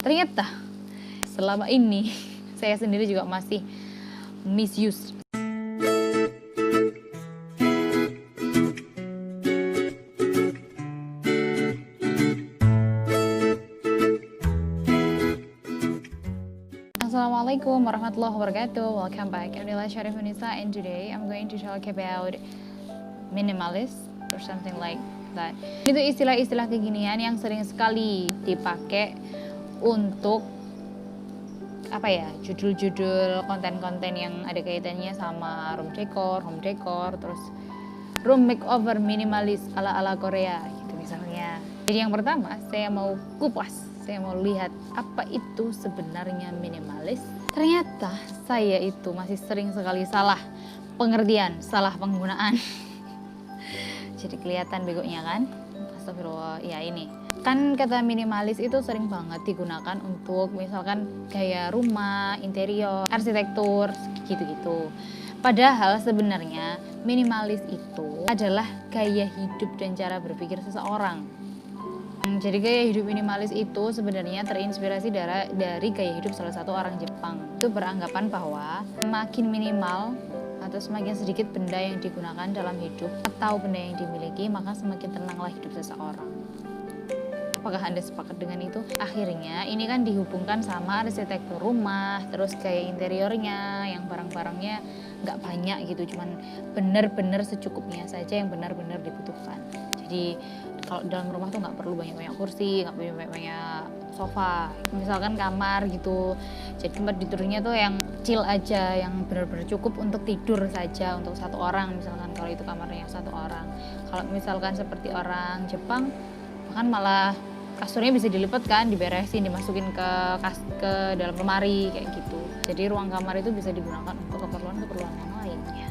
Ternyata selama ini saya sendiri juga masih misuse. Assalamualaikum warahmatullahi wabarakatuh. Welcome back. Inilah Syarif Unisa, and today I'm going to talk about minimalist or something like that. Itu istilah-istilah kekinian yang sering sekali dipakai untuk judul-judul konten-konten yang ada kaitannya sama home decor, terus room makeover minimalis ala-ala Korea gitu misalnya. Jadi yang pertama saya mau kupas, saya mau lihat apa itu sebenarnya minimalis. Ternyata saya itu masih sering sekali salah pengertian, salah penggunaan. Jadi kelihatan begonya kan? Astagfirullah. Ya ini kan kata minimalis itu sering banget digunakan untuk misalkan gaya rumah, interior, arsitektur gitu-gitu. Padahal sebenarnya minimalis itu adalah gaya hidup dan cara berpikir seseorang. Jadi gaya hidup minimalis itu sebenarnya terinspirasi dari gaya hidup salah satu orang Jepang. Itu beranggapan bahwa semakin minimal atau semakin sedikit benda yang digunakan dalam hidup atau benda yang dimiliki, maka semakin tenanglah hidup seseorang. Apakah Anda sepakat dengan itu? Akhirnya ini kan dihubungkan sama arsitektur rumah, terus gaya interiornya yang barang-barangnya nggak banyak gitu, cuman benar-benar secukupnya saja yang benar-benar dibutuhkan. Jadi kalau dalam rumah tuh nggak perlu banyak-banyak kursi, nggak perlu banyak-banyak sofa. Misalkan kamar gitu, jadi tempat tidurnya tuh yang kecil aja, yang benar-benar cukup untuk tidur saja untuk satu orang. Misalkan kalau itu kamarnya satu orang. Kalau misalkan seperti orang Jepang, bahkan malah kasurnya bisa dilipat kan, diberesin, dimasukin ke dalam lemari kayak gitu. Jadi ruang kamar itu bisa digunakan untuk keperluan-keperluan yang lainnya.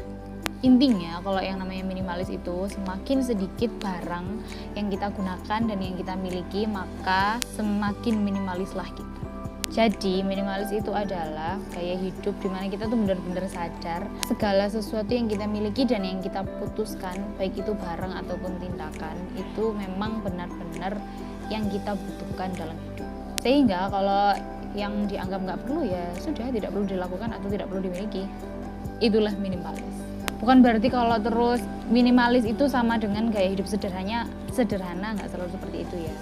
Intinya kalau yang namanya minimalis itu semakin sedikit barang yang kita gunakan dan yang kita miliki, maka semakin minimalislah kita. Jadi minimalis itu adalah gaya hidup dimana kita tuh benar-benar sadar segala sesuatu yang kita miliki dan yang kita putuskan, baik itu barang ataupun tindakan, itu memang benar-benar yang kita butuhkan dalam hidup. Sehingga kalau yang dianggap nggak perlu ya sudah, tidak perlu dilakukan atau tidak perlu dimiliki. Itulah minimalis. Bukan berarti kalau terus minimalis itu sama dengan gaya hidup sederhana, nggak selalu seperti itu ya.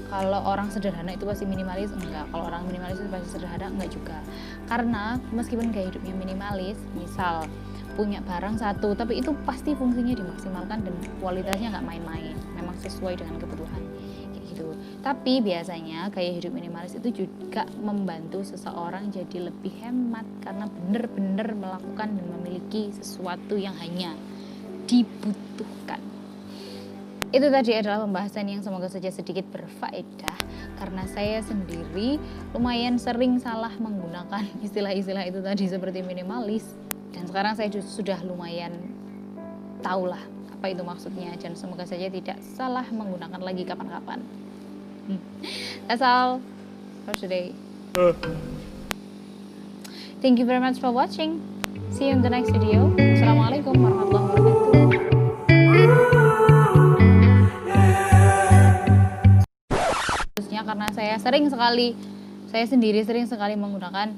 Kalau orang sederhana itu pasti minimalis? Enggak. Kalau orang minimalis itu pasti sederhana? Enggak juga. Karena meskipun gaya hidupnya minimalis, misal punya barang satu, tapi itu pasti fungsinya dimaksimalkan dan kualitasnya nggak main-main. Memang sesuai dengan kebutuhan. Kayak gitu. Tapi biasanya gaya hidup minimalis itu juga membantu seseorang jadi lebih hemat karena benar-benar melakukan dan memiliki sesuatu yang hanya dibutuhkan. Itu tadi adalah pembahasan yang semoga saja sedikit berfaedah, karena saya sendiri lumayan sering salah menggunakan istilah-istilah itu tadi seperti minimalis, dan sekarang saya sudah lumayan tahulah apa itu maksudnya, dan semoga saja tidak salah menggunakan lagi kapan-kapan. That's all for today. Thank you very much for watching. See you in the next video. Assalamualaikum warahmatullahi wabarakatuh. Karena saya sendiri sering sekali menggunakan